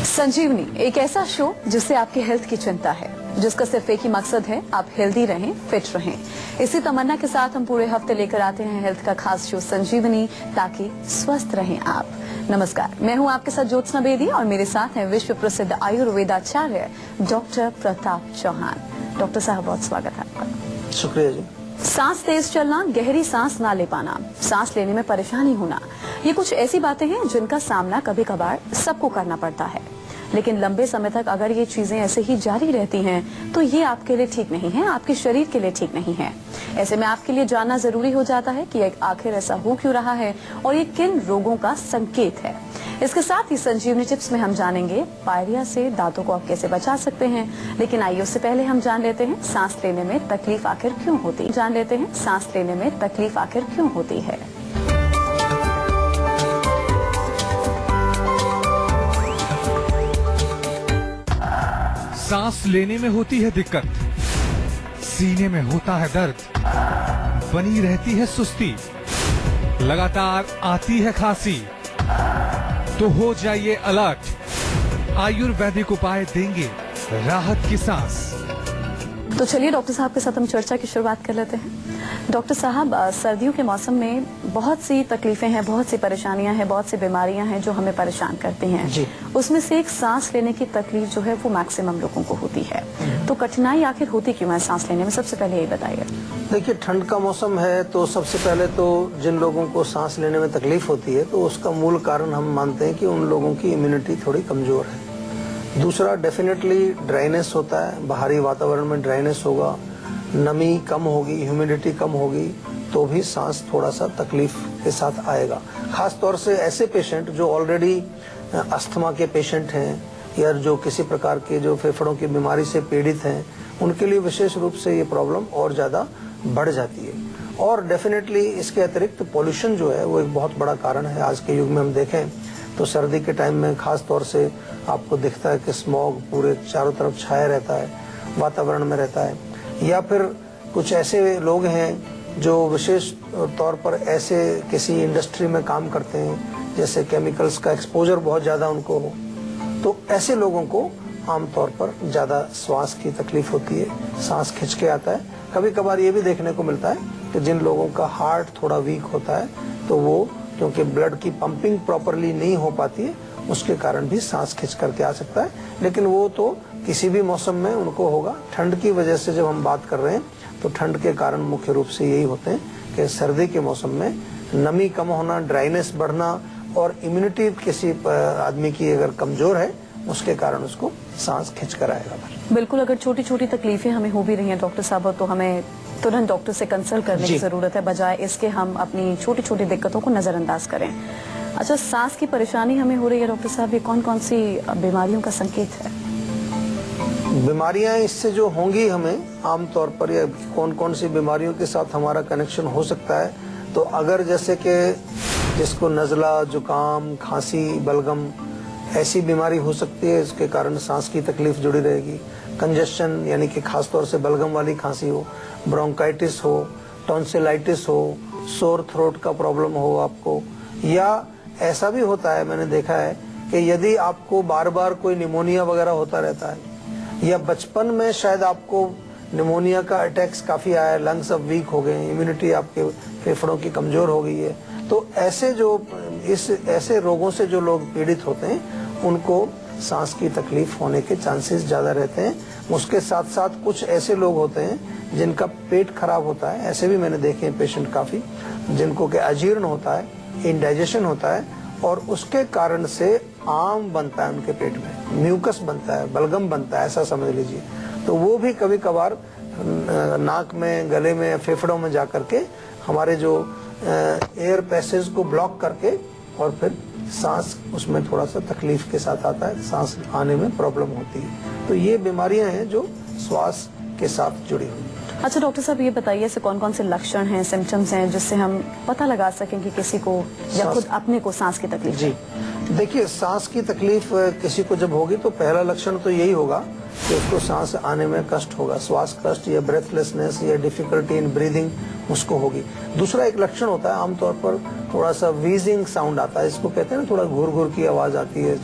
संजीवनी एक ऐसा शो जिससे आपकी हेल्थ की चिंता है, जिसका सिर्फ एक ही मकसद है, आप हेल्दी रहें, फिट रहें। इसी तमन्ना के साथ हम पूरे हफ्ते लेकर आते हैं हेल्थ का खास शो संजीवनी, ताकि स्वस्थ रहें आप। नमस्कार, मैं हूं आपके साथ ज्योत्सना बेदी और मेरे साथ हैं विश्व प्रसिद्ध आयुर्वेदाचार्य डॉक्टर प्रताप चौहान। डॉक्टर साहब, बहुत स्वागत है आपका। शुक्रिया जी। सांस तेज चलना, गहरी सांस ना ले पाना, सांस लेने में परेशानी होना, ये कुछ ऐसी बातें हैं जिनका सामना कभी कभार सबको करना पड़ता है। लेकिन लंबे समय तक अगर ये चीजें ऐसे ही जारी रहती हैं तो ये आपके लिए ठीक नहीं है, आपके शरीर के लिए ठीक नहीं है। ऐसे में आपके लिए जानना जरूरी हो जाता है कि आखिर ऐसा हो क्यों रहा है और ये किन रोगों का संकेत है। इसके साथ ही संजीवनी टिप्स में हम जानेंगे पायरिया से दांतों को आप कैसे बचा सकते हैं। लेकिन आइए उससे पहले हम जान लेते हैं सांस लेने में तकलीफ आखिर क्यों होती है। सांस लेने में होती है दिक्कत, सीने में होता है दर्द, बनी रहती है सुस्ती, लगातार आती है खांसी, तो हो जाइए अलर्ट। आयुर्वेदिक उपाय देंगे राहत की सांस। तो चलिए डॉक्टर साहब के साथ हम चर्चा की शुरुआत कर लेते हैं। डॉक्टर साहब, सर्दियों के मौसम में बहुत सी तकलीफें हैं, बहुत सी परेशानियां हैं, बहुत सी बीमारियां हैं जो हमें परेशान करती हैं जी। उसमें से एक सांस लेने की तकलीफ जो है वो मैक्सिमम लोगों को होती है। तो कठिनाई आखिर होती क्यों है सांस लेने में, सबसे पहले यही बताइए। देखिए, ठंड का मौसम है तो सबसे पहले तो जिन लोगों को सांस लेने में तकलीफ होती है तो उसका मूल कारण हम मानते हैं कि उन लोगों की इम्यूनिटी थोड़ी कमजोर है। दूसरा, डेफिनेटली ड्राइनेस होता है, बाहरी वातावरण में ड्राइनेस होगा, नमी कम होगी, ह्यूमिडिटी कम होगी तो भी सांस थोड़ा सा तकलीफ के साथ आएगा। खास तौर से ऐसे पेशेंट जो ऑलरेडी अस्थमा के पेशेंट हैं या जो किसी प्रकार के जो फेफड़ों की बीमारी से पीड़ित हैं, उनके लिए विशेष रूप से ये प्रॉब्लम और ज्यादा बढ़ जाती है। और डेफिनेटली इसके अतिरिक्त पॉल्यूशन जो है वो एक बहुत बड़ा कारण है। आज के युग में हम देखें तो सर्दी के टाइम में खास तौर से आपको दिखता है कि स्मॉग पूरे चारों तरफ छाया रहता है, वातावरण में रहता है। या फिर कुछ ऐसे लोग हैं जो विशेष तौर पर ऐसे किसी इंडस्ट्री में काम करते हैं जैसे केमिकल्स का एक्सपोजर बहुत ज्यादा उनको हो, तो ऐसे लोगों को आमतौर पर ज्यादा श्वास की तकलीफ होती है, सांस खिंच के आता है। कभी कभार ये भी देखने को मिलता है कि जिन लोगों का हार्ट थोड़ा वीक होता है तो वो क्योंकि ब्लड की पंपिंग प्रॉपरली नहीं हो पाती है उसके कारण भी सांस खिंच करके आ सकता है। लेकिन वो तो किसी भी मौसम में उनको होगा। ठंड की वजह से जब हम बात कर रहे हैं तो ठंड के कारण मुख्य रूप से यही होते हैं कि सर्दी के मौसम में नमी कम होना, ड्राइनेस बढ़ना और इम्यूनिटी किसी आदमी की अगर कमजोर है उसके कारण उसको सांस खिंच कर आएगा। बिल्कुल, अगर छोटी छोटी तकलीफें हमें हो भी रही हैं डॉक्टर साहब तो हमें तुरंत डॉक्टर से कंसल्ट करने की जरूरत है, बजाय इसके हम अपनी छोटी छोटी दिक्कतों को नजरअंदाज करें। अच्छा, सांस की परेशानी हमें हो रही है डॉक्टर साहब, ये कौन कौन सी बीमारियों का संकेत है? बीमारियां इससे जो होंगी हमें आमतौर पर, या कौन कौन सी बीमारियों के साथ हमारा कनेक्शन हो सकता है, तो अगर जैसे कि जिसको नज़ला, जुकाम, खांसी, बलगम ऐसी बीमारी हो सकती है, इसके कारण सांस की तकलीफ जुड़ी रहेगी। कंजेशन यानी कि खास तौर से बलगम वाली खांसी हो, ब्रोंकाइटिस हो, टॉन्सिलाइटिस हो, सोर थ्रोट का प्रॉब्लम हो आपको, या ऐसा भी होता है मैंने देखा है कि यदि आपको बार बार कोई निमोनिया वगैरह होता रहता है या बचपन में शायद आपको निमोनिया का अटैक्स काफी आया, लंग्स अब वीक हो गए, इम्यूनिटी आपके फेफड़ों की कमजोर हो गई है, तो ऐसे रोगों से जो लोग पीड़ित होते हैं उनको सांस की तकलीफ होने के चांसेस ज्यादा रहते हैं। उसके साथ साथ कुछ ऐसे लोग होते हैं जिनका पेट खराब होता है, ऐसे भी मैंने देखे हैं पेशेंट काफी, जिनको के अजीर्ण होता है, इंडाइजेशन होता है और उसके कारण से आम बनता है उनके पेट में, म्यूकस बनता है, बलगम बनता है, ऐसा समझ लीजिए। तो वो भी कभी कभार नाक में, गले में, फेफड़ों में जाकर के हमारे जो एयर पैसेज को ब्लॉक करके और फिर सांस उसमें थोड़ा सा तकलीफ के साथ आता है, सांस आने में प्रॉब्लम होती है। तो ये बीमारियां हैं जो श्वास के साथ जुड़ी हुई। अच्छा डॉक्टर साहब, ये बताइए ऐसे कौन कौन से लक्षण हैं, सिम्टम्स हैं जिससे हम पता लगा सकें कि किसी को या खुद अपने को सांस की तकलीफ जी, देखिए, सांस की तकलीफ किसी को जब होगी तो पहला लक्षण तो यही होगा कि उसको सांस आने में कष्ट होगा, श्वास कष्ट या ब्रेथलेसनेस या डिफिकल्टी इन ब्रीदिंग उसको होगी। दूसरा एक लक्षण होता है, आमतौर पर थोड़ा सा वीजिंग साउंड आता है, इसको कहते हैं ना, थोड़ा घुर घुर की आवाज आती है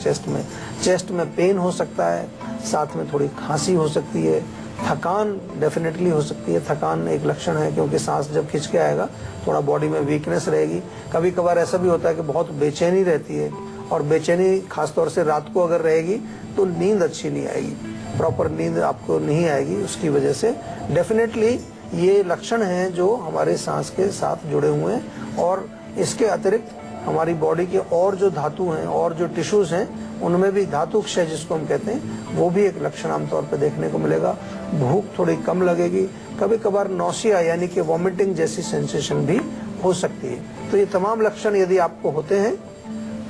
चेस्ट में पेन हो सकता है, साथ में थोड़ी खांसी हो सकती है, थकान डेफिनेटली हो सकती है। थकान एक लक्षण है, क्योंकि सांस जब खिंच के आएगा थोड़ा बॉडी में वीकनेस रहेगी। कभी कभार ऐसा भी होता है कि बहुत बेचैनी रहती है, और बेचैनी खासतौर से रात को अगर रहेगी तो नींद अच्छी नहीं आएगी, प्रॉपर नींद आपको नहीं आएगी। उसकी वजह से डेफिनेटली ये लक्षण हैं जो हमारे सांस के साथ जुड़े हुए हैं। और इसके अतिरिक्त हमारी बॉडी के और जो धातु हैं और जो टिश्यूज हैं उनमें भी धातु क्षय जिसको हम कहते हैं, वो भी एक लक्षण आमतौर पर देखने को मिलेगा। भूख थोड़ी कम लगेगी, कभी कभार नौसिया यानी कि वॉमिटिंग जैसी सेंसेशन भी हो सकती है। तो ये तमाम लक्षण यदि आपको होते हैं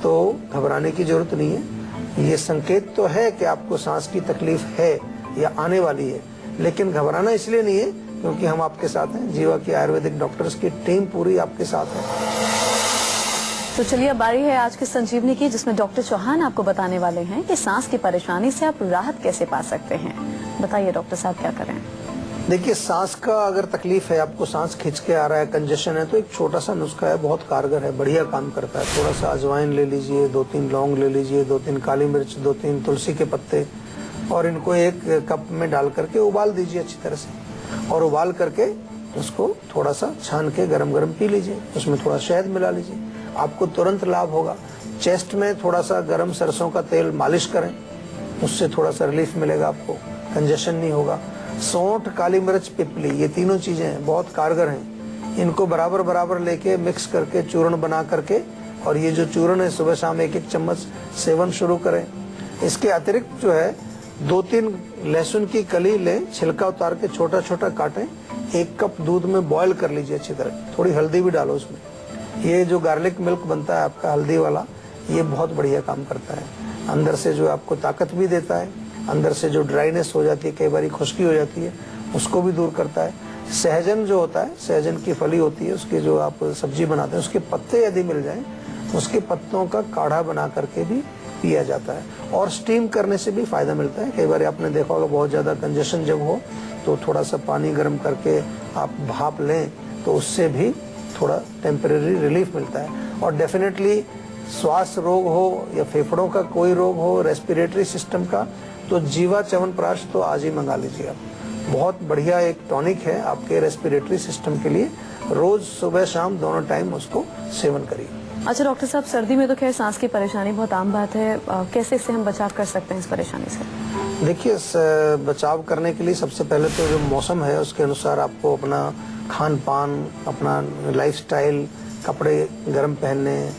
तो घबराने की जरूरत नहीं है। ये संकेत तो है कि आपको सांस की तकलीफ है या आने वाली है, लेकिन घबराना इसलिए नहीं है क्योंकि हम आपके साथ हैं। जीवा की आयुर्वेदिक डॉक्टर्स की टीम पूरी आपके साथ है। तो चलिए, अब बारी है आज की संजीवनी की, जिसमें डॉक्टर चौहान आपको बताने वाले हैं कि सांस की परेशानी से आप राहत कैसे पा सकते हैं। बताइए डॉक्टर साहब, क्या करें? देखिए, सांस का अगर तकलीफ है, आपको सांस खिंच के आ रहा है, कंजेशन है, तो एक छोटा सा नुस्खा है, बहुत कारगर है, बढ़िया काम करता है। थोड़ा सा अजवाइन ले लीजिए, 2-3 लौंग ले लीजिए, 2-3 काली मिर्च, 2-3 तुलसी के पत्ते, और इनको एक कप में डाल करके उबाल दीजिए अच्छी तरह से। और उबाल करके उसको थोड़ा सा छान के गरम गरम पी लीजिए, उसमें थोड़ा शहद मिला लीजिए, आपको तुरंत लाभ होगा। चेस्ट में थोड़ा सा गरम सरसों का तेल मालिश करें, उससे थोड़ा सा रिलीफ मिलेगा, आपको कंजेशन नहीं होगा। सौंठ, काली मिर्च, पिपली, ये तीनों चीजें बहुत कारगर हैं। इनको बराबर बराबर लेके मिक्स करके चूर्ण बना करके, और ये जो चूर्ण है सुबह शाम 1-1 चम्मच सेवन शुरू करें। इसके अतिरिक्त जो है 2-3 लहसुन की कली लें, छिलका उतार के छोटा छोटा काटें, 1 कप दूध में बॉयल कर लीजिए अच्छी तरह, थोड़ी हल्दी भी डालो उसमें। ये जो गार्लिक मिल्क बनता है आपका हल्दी वाला, ये बहुत बढ़िया काम करता है। अंदर से जो आपको ताकत भी देता है, अंदर से जो ड्राइनेस हो जाती है, कई बार खुश्की हो जाती है, उसको भी दूर करता है। सहजन जो होता है, सहजन की फली होती है, उसकी जो आप सब्जी बनाते हैं, उसके पत्ते यदि मिल जाएं, उसके पत्तों का काढ़ा बना करके भी पिया जाता है। और स्टीम करने से भी फायदा मिलता है। कई बार आपने देखा होगा, बहुत ज्यादा कंजेशन जब हो तो थोड़ा सा पानी गर्म करके आप भाप लें, तो उससे भी थोड़ा टेम्परेरी रिलीफ मिलता है। और डेफिनेटली श्वास रोग हो या फेफड़ों का कोई रोग हो, रेस्पिरेटरी सिस्टम का, तो जीवा च्यवनप्राश तो आज ही मंगा लीजिए आप। बहुत बढ़िया एक टॉनिक है आपके रेस्पिरेटरी सिस्टम के लिए। रोज सुबह शाम दोनों टाइम उसको सेवन करिए। अच्छा डॉक्टर साहब, सर्दी में तो खैर सांस की परेशानी बहुत आम बात है, कैसे इससे हम बचाव कर सकते हैं इस परेशानी से? देखिए, बचाव करने के लिए सबसे पहले तो जो मौसम है उसके अनुसार आपको अपना खान पान, अपना लाइफस्टाइल, कपड़े गर्म पहनने,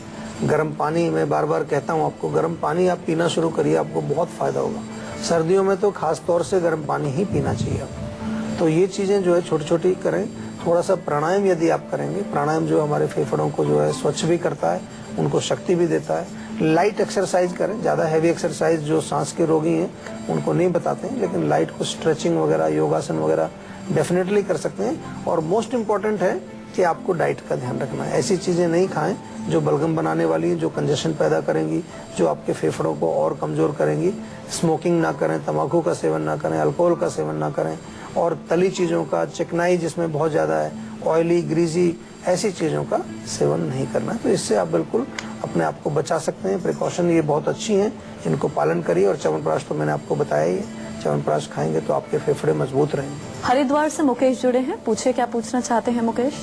गर्म पानी, मैं बार बार कहता हूँ आपको, गर्म पानी आप पीना शुरू करिए, आपको बहुत फायदा होगा। सर्दियों में तो खास तौर से गर्म पानी ही पीना चाहिए आपको। तो ये चीजें जो है छोटी छोटी करें। थोड़ा सा प्राणायाम यदि आप करेंगे, प्राणायाम जो हमारे फेफड़ों को जो है स्वच्छ भी करता है, उनको शक्ति भी देता है। लाइट एक्सरसाइज करें, ज्यादा हैवी एक्सरसाइज जो सांस के रोगी हैं उनको नहीं बताते हैं, लेकिन लाइट को स्ट्रेचिंग वगैरह, योगासन वगैरह डेफिनेटली कर सकते हैं। और मोस्ट इम्पोर्टेंट है कि आपको डाइट का ध्यान रखना है। ऐसी चीजें नहीं खाएं जो बलगम बनाने वाली है, जो कंजेशन पैदा करेंगी, जो आपके फेफड़ों को और कमजोर करेंगी। स्मोकिंग ना करें, तंबाकू का सेवन ना करें, अल्कोहल का सेवन ना करें, और तली चीजों का, चिकनाई जिसमें बहुत ज्यादा है, ऑयली, ग्रीजी, ऐसी चीजों का सेवन नहीं करना है। तो इससे आप बिल्कुल अपने आप को बचा सकते हैं। प्रिकॉशन ये बहुत अच्छी हैं, इनको पालन करिए। और च्यवनप्राश तो मैंने आपको बताया ही है, च्यवनप्राश खाएंगे तो आपके फेफड़े मजबूत रहेंगे। हरिद्वार से मुकेश जुड़े हैं, पूछे क्या पूछना चाहते हैं मुकेश?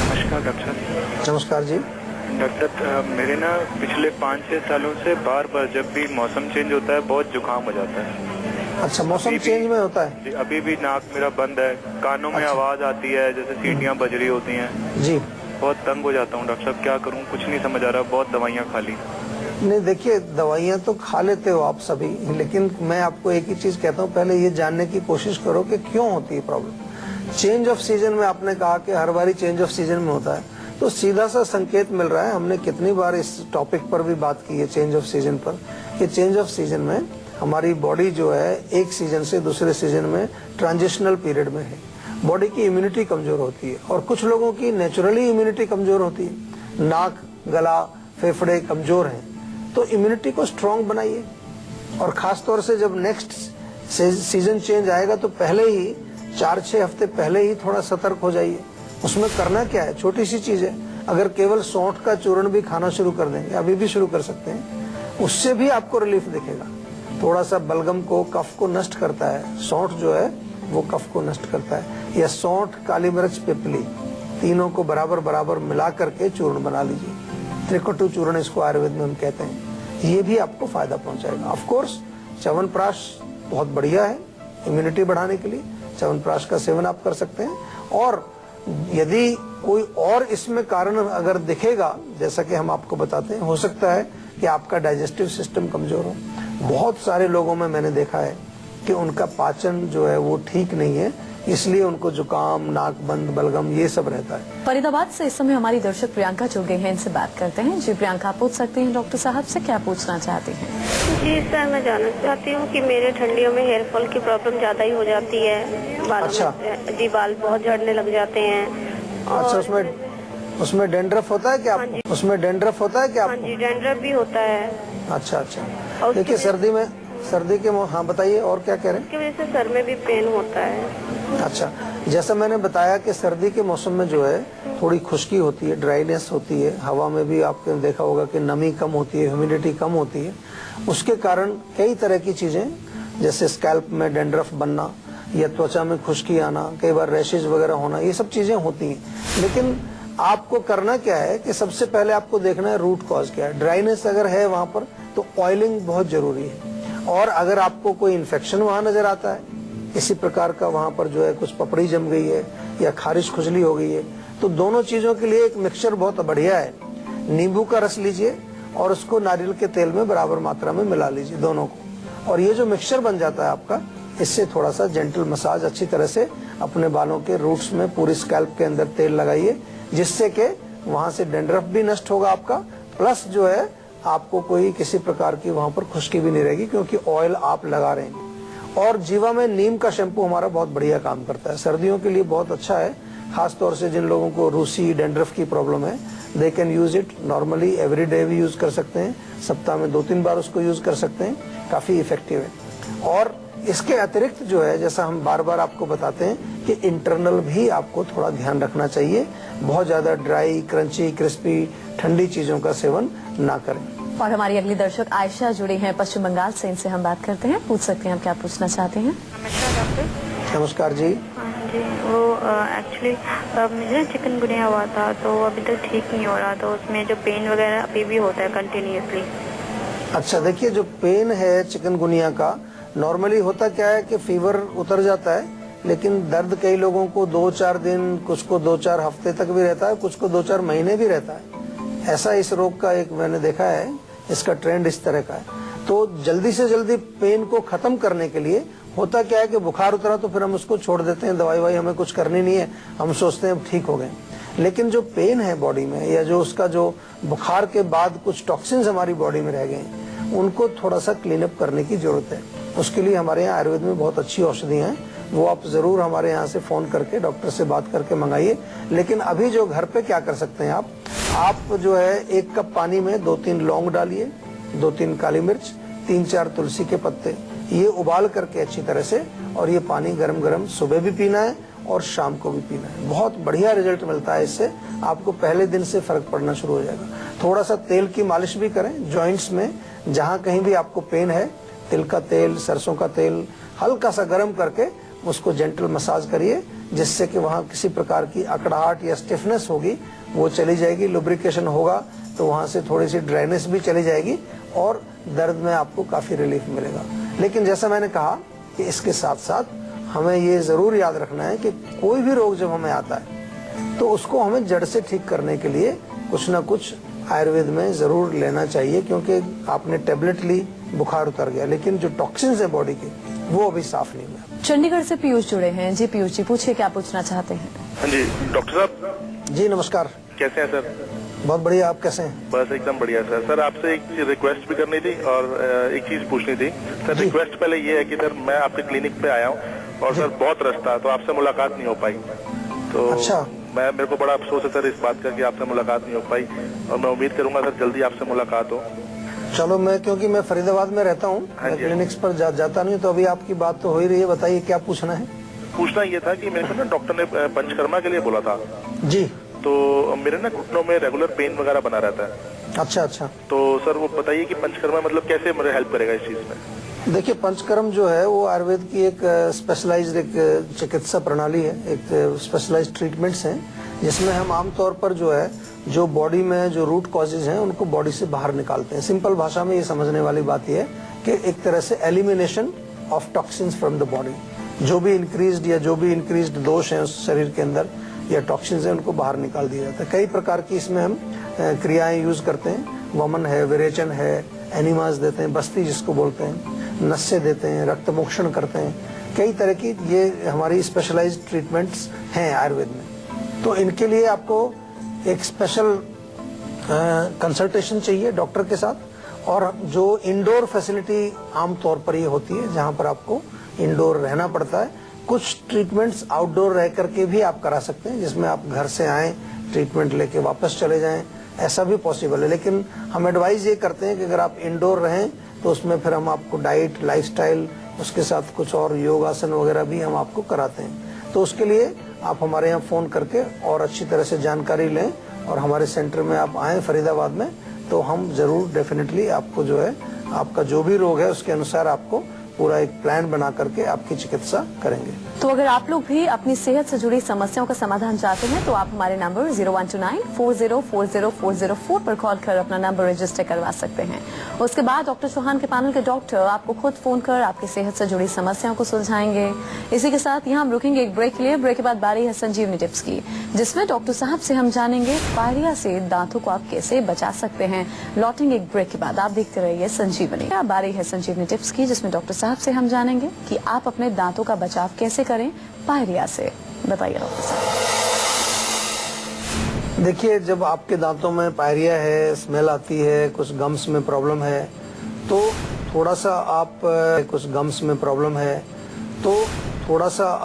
नमस्कार डॉक्टर। नमस्कार जी। डॉक्टर, मेरे ना पिछले 5-6 सालों से बार बार जब भी मौसम चेंज होता है बहुत जुकाम हो जाता है। अच्छा, मौसम चेंज में होता है? अभी भी नाक मेरा बंद है, कानों में आवाज आती है जैसे सीटियां बज रही होती हैं जी। बहुत तंग हो जाता हूँ डॉक्टर साहब, क्या करूँ कुछ नहीं समझ आ रहा, बहुत दवाइयाँ खा ली। नहीं, देखिए, दवाइयाँ तो खा लेते हो आप सभी, लेकिन मैं आपको एक ही चीज कहता हूँ, पहले ये जानने की कोशिश करो कि क्यों होती है प्रॉब्लम। चेंज ऑफ सीजन में आपने कहा कि हर बारी चेंज ऑफ सीजन में होता है, तो सीधा सा संकेत मिल रहा है। हमने कितनी बार इस टॉपिक पर भी बात की है, चेंज ऑफ सीजन पर, कि चेंज ऑफ सीजन में हमारी बॉडी जो है एक सीजन से दूसरे सीजन में ट्रांजिशनल पीरियड में है। बॉडी की इम्यूनिटी कमजोर होती है, और कुछ लोगों की नेचुरली इम्यूनिटी कमजोर होती है, नाक, गला, फेफड़े कमजोर हैं, तो इम्यूनिटी को स्ट्रांग बनाइए। और खास तौर से जब नेक्स्ट सीजन चेंज आएगा तो पहले ही 4-6 हफ्ते पहले ही थोड़ा सतर्क हो जाइए। उसमें करना क्या है, छोटी सी चीज है, अगर केवल सौंठ का चूर्ण भी खाना शुरू कर देंगे, अभी भी शुरू कर सकते हैं, उससे भी आपको रिलीफ दिखेगा। थोड़ा सा बलगम को, कफ को नष्ट करता है, सौंठ जो है वो कफ को नष्ट करता है। या सौंठ, काली मिर्च, पिपली, तीनों को बराबर बराबर मिला करके चूर्ण बना लीजिए। त्रिकटु चूर्ण इसको आयुर्वेद में हम कहते हैं। ये भी आपको फायदा पहुंचाएगा। ऑफ कोर्स च्यवनप्राश बहुत बढ़िया है इम्यूनिटी बढ़ाने के लिए, च्यवनप्राश का सेवन आप कर सकते हैं। और यदि कोई और इसमें कारण अगर दिखेगा, जैसा कि हम आपको बताते हैं, हो सकता है कि आपका डाइजेस्टिव सिस्टम कमजोर हो। बहुत सारे लोगों में मैंने देखा है कि उनका पाचन जो है वो ठीक नहीं है, इसलिए उनको जुकाम, नाक बंद, बलगम ये सब रहता है। फरीदाबाद से इस समय हमारी दर्शक प्रियंका जुड़ गई हैं, इनसे बात करते हैं। जी प्रियंका, आप पूछ सकती हैं डॉक्टर साहब से, क्या पूछना चाहती हैं? जी सर, मैं जानना चाहती हूँ कि मेरे ठंडियों में हेयर फॉल की प्रॉब्लम ज्यादा ही हो जाती है। बाल अच्छा। जी, बाल बहुत झड़ने लग जाते हैं। अच्छा, उसमें डेंड्रफ होता है क्या हाँ आपको? उसमें डेंड्रफ होता है क्या हाँ आपको? जी, डैंड्रफ भी होता है। अच्छा। और देखिए सर्दी के हाँ बताइए, और क्या कह रहे हैं? उसकी वजह से सर में भी पेन होता है। अच्छा, जैसा मैंने बताया कि सर्दी के मौसम में जो है थोड़ी खुश्की होती है, ड्राइनेस होती है, हवा में भी आपने देखा होगा कि नमी कम होती है, ह्यूमिडिटी कम होती है। उसके कारण कई तरह की चीजें, जैसे स्कैल्प में डेंड्रफ बनना या त्वचा में खुश्की आना, कई बार रैशेज वगैरह होना, ये सब चीजें होती हैं। लेकिन आपको करना क्या है कि सबसे पहले आपको देखना है रूट कॉज क्या है। ड्राइनेस अगर है वहां पर तो ऑयलिंग बहुत जरूरी है। और अगर आपको कोई इन्फेक्शन वहां नजर आता है, इसी प्रकार का वहां पर जो है कुछ पपड़ी जम गई है या खारिश खुजली हो गई है, तो दोनों चीजों के लिए एक मिक्सचर बहुत बढ़िया है। नींबू का रस लीजिए और उसको नारियल के तेल में बराबर मात्रा में मिला लीजिए दोनों को, और ये जो मिक्सचर बन जाता है आपका, इससे थोड़ा सा जेंटल मसाज अच्छी तरह से अपने बालों के रूट्स में पूरी स्कैल्प के अंदर तेल लगाइए, जिससे कि वहां से डेंड्रफ भी नष्ट होगा आपका, प्लस जो है आपको कोई किसी प्रकार की वहां पर खुश्की भी नहीं रहेगी, क्योंकि ऑयल आप लगा रहे हैं। और जीवा में नीम का शैम्पू हमारा बहुत बढ़िया काम करता है, सर्दियों के लिए बहुत अच्छा है। खास तौर से जिन लोगों को रूसी, डेंड्रफ की प्रॉब्लम है, they can use it normally every day भी यूज कर सकते हैं, सप्ताह में 2-3 बार उसको यूज कर सकते हैं, काफी इफेक्टिव है। और इसके अतिरिक्त जो है, जैसा हम बार बार आपको बताते हैं कि इंटरनल भी आपको थोड़ा ध्यान रखना चाहिए। बहुत ज्यादा ड्राई, क्रंची, क्रिस्पी, ठंडी चीजों का सेवन ना करें। और हमारी अगली दर्शक आयशा जुड़ी हैं पश्चिम बंगाल से, इनसे हम बात करते हैं। पूछ सकते हैं, आप क्या पूछना चाहते हैं? नमस्कार डॉक्टर। नमस्कार जी। हाँ जी, वो एक्चुअली मुझे चिकनगुनिया हुआ था, तो अभी तक ठीक नहीं हो रहा, तो उसमें जो पेन वगैरह अभी भी होता है कंटिन्यूअसली। अच्छा, देखिए जो पेन है चिकनगुनिया का, नॉर्मली होता क्या है कि फीवर उतर जाता है, लेकिन दर्द कई लोगों को 2-4 दिन, कुछ को 2-4 हफ्ते तक भी रहता है, कुछ को 2-4 महीने भी रहता है। ऐसा इस रोग का एक मैंने देखा है, इसका ट्रेंड इस तरह का है। तो जल्दी से जल्दी पेन को खत्म करने के लिए होता क्या है कि बुखार उतरा तो फिर हम उसको छोड़ देते हैं, दवाई हमें कुछ करनी नहीं है, हम सोचते हैं ठीक हो गए। लेकिन जो पेन है बॉडी में, या जो उसका जो बुखार के बाद कुछ टॉक्सिन्स हमारी बॉडी में रह गए हैं, उनको थोड़ा सा क्लीन अप करने की जरूरत है। उसके लिए हमारे यहाँ आयुर्वेद में बहुत अच्छी औषधियां हैं, वो आप जरूर हमारे यहाँ से फोन करके डॉक्टर से बात करके मंगाइए। लेकिन अभी जो घर पे क्या कर सकते हैं आप जो है 1 कप पानी में 2-3 लौंग डालिए, 2-3 काली मिर्च, 3-4 तुलसी के पत्ते, ये उबाल करके अच्छी तरह से, और ये पानी गरम गरम सुबह भी पीना है और शाम को भी पीना है। बहुत बढ़िया रिजल्ट मिलता है इससे, आपको पहले दिन से फर्क पड़ना शुरू हो जाएगा। थोड़ा सा तेल की मालिश भी करें जॉइंट्स में, जहाँ कहीं भी आपको पेन है, तिल का तेल, सरसों का तेल हल्का सा गर्म करके उसको जेंटल मसाज करिए, जिससे कि वहाँ किसी प्रकार की अकड़ाहट या स्टिफनेस होगी वो चली जाएगी, लुब्रिकेशन होगा तो वहाँ से थोड़ी सी ड्राइनेस भी चली जाएगी और दर्द में आपको काफी रिलीफ मिलेगा। लेकिन जैसा मैंने कहा कि इसके साथ साथ हमें ये जरूर याद रखना है कि कोई भी रोग जब हमें आता है तो उसको हमें जड़ से ठीक करने के लिए कुछ ना कुछ आयुर्वेद में जरूर लेना चाहिए, क्योंकि आपने टेबलेट ली, बुखार उतर गया, लेकिन जो टॉक्सिन्स है बॉडी के वो अभी साफ नहीं हुआ। चंडीगढ़ से पीयूष जुड़े हैं। जी पीयूष जी, पूछिए क्या पूछना चाहते हैं? हाँ जी डॉक्टर साहब। जी नमस्कार। कैसे हैं सर? बहुत बढ़िया, आप कैसे हैं? बस एकदम बढ़िया सर। सर आपसे एक रिक्वेस्ट भी करनी थी और एक चीज पूछनी थी सर। रिक्वेस्ट पहले ये है कि सर मैं आपके क्लिनिक पे आया हूँ और सर बहुत रश था तो आपसे मुलाकात नहीं हो पाई, तो अच्छा। मेरे को बड़ा अफसोस है सर इस बात का कि आपसे मुलाकात नहीं हो पाई, और मैं उम्मीद करूंगा सर जल्दी आपसे मुलाकात हो। चलो, मैं क्योंकि मैं फरीदाबाद में रहता हूँ, हाँ मैं जी। क्लिनिक्स पर जाता नहीं, तो अभी आपकी बात तो हो ही रही है। बताइए क्या पूछना है। पूछना ये था कि मेरे को ना डॉक्टर ने पंचकर्मा के लिए बोला था, जी। तो मेरे ना घुटनों में रेगुलर पेन वगैरह बना रहता है। अच्छा अच्छा। तो सर वो बताइए कि पंचकर्मा मतलब कैसे मेरे हेल्प करेगा इस चीज में। देखिए, पंचकर्म जो है वो आयुर्वेद की एक स्पेशलाइज्ड एक चिकित्सा प्रणाली है, एक स्पेशलाइज्ड ट्रीटमेंट्स हैं, जिसमें हम आमतौर पर जो है जो बॉडी में जो रूट कॉजेज हैं उनको बॉडी से बाहर निकालते हैं। सिंपल भाषा में ये समझने वाली बात यह है कि एक तरह से elimination of toxins from the body. जो भी इंक्रीज्ड दोष हैं उस शरीर के अंदर या टॉक्सिन्स हैं, उनको बाहर निकाल दिया जाता है। कई प्रकार की इसमें हम क्रियाएं यूज करते हैं। वमन है, विरेचन है, एनिमास देते हैं, बस्ती जिसको बोलते हैं, नस्से देते हैं, रक्त मोक्षण करते हैं। कई तरह की ये हमारी स्पेशलाइज्ड ट्रीटमेंट्स हैं आयुर्वेद में। तो इनके लिए आपको एक स्पेशल कंसल्टेशन चाहिए डॉक्टर के साथ, और जो इंडोर फैसिलिटी आमतौर पर ये होती है जहां पर आपको इंडोर रहना पड़ता है। कुछ ट्रीटमेंट्स आउटडोर रह करके भी आप करा सकते हैं, जिसमें आप घर से आएं, ट्रीटमेंट लेके वापस चले जाएं, ऐसा भी पॉसिबल है। लेकिन हम एडवाइज ये करते हैं कि अगर आप इंडोर रहें तो उसमें फिर हम आपको डाइट, लाइफस्टाइल, उसके साथ कुछ और योगासन वगैरह भी हम आपको कराते हैं। तो उसके लिए आप हमारे यहाँ फोन करके और अच्छी तरह से जानकारी लें और हमारे सेंटर में आप आएँ फरीदाबाद में, तो हम जरूर डेफिनेटली आपको जो है आपका जो भी रोग है उसके अनुसार आपको पूरा एक प्लान बना करके आपकी चिकित्सा करेंगे। तो अगर आप लोग भी अपनी सेहत से जुड़ी समस्याओं का समाधान चाहते हैं तो आप हमारे नंबर 0129404040 पर कॉल कर अपना नंबर रजिस्टर करवा सकते हैं। उसके बाद डॉक्टर चौहान के पैनल के डॉक्टर आपको खुद फोन कर आपकी सेहत से जुड़ी समस्याओं को सुलझाएंगे। इसी के साथ यहाँ हम रुकेंगे एक ब्रेक के लिए। ब्रेक के बाद बारी है संजीवनी टिप्स की, जिसमें डॉक्टर साहब से हम जानेंगे पायरिया से दांतों को आप कैसे बचा सकते हैं। लौटेंगे एक ब्रेक के बाद, आप देखते रहिए संजीवनी। बारी है संजीवनी टिप्स की, जिसमें डॉक्टर साहब से हम जानेंगे कि आप अपने दांतों का बचाव कैसे करें पायरिया से। बताइए डॉक्टर साहब। देखिए, जब आपके दांतों में पायरिया है, स्मेल आती है, कुछ गम्स में प्रॉब्लम है, तो थोड़ा सा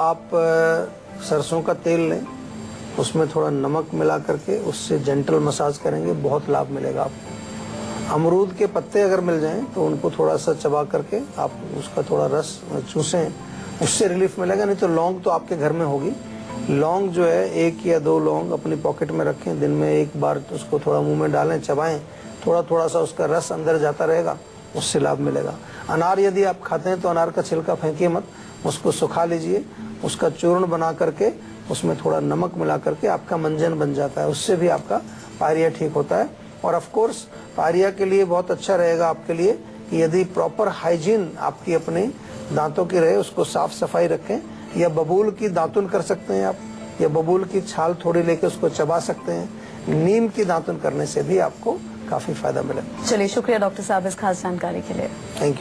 आप सरसों का तेल लें, उसमें थोड़ा नमक मिला करके उससे जेंटल मसाज करेंगे, बहुत लाभ मिलेगा आपको। अमरूद के पत्ते अगर मिल जाएं तो उनको थोड़ा सा चबा करके आप उसका थोड़ा रस चूसें, उससे रिलीफ मिलेगा। नहीं तो लौंग तो आपके घर में होगी, लौंग जो है 1 या 2 लौंग अपनी पॉकेट में रखें, दिन में एक बार उसको थोड़ा मुंह में डालें, चबाएं, थोड़ा सा उसका रस अंदर जाता रहेगा, उससे लाभ मिलेगा। अनार यदि आप खाते हैं तो अनार का छिलका फेंकिए मत, उसको सुखा लीजिए, उसका चूर्ण बना करके उसमें थोड़ा नमक मिला करके आपका मंजन बन जाता है, उससे भी आपका पायरिया ठीक होता है। और ऑफ कोर्स पायरिया के लिए बहुत अच्छा रहेगा आपके लिए कि यदि प्रॉपर हाइजीन आपकी अपने दांतों की रहे, उसको साफ सफाई रखें, या बबूल की दातुन कर सकते हैं आप, या बबूल की छाल थोड़ी लेके उसको चबा सकते हैं। नीम की दातुन करने से भी आपको काफी फायदा मिलेगा। चलिए, शुक्रिया डॉक्टर साहब इस खास जानकारी के लिए। Thank you.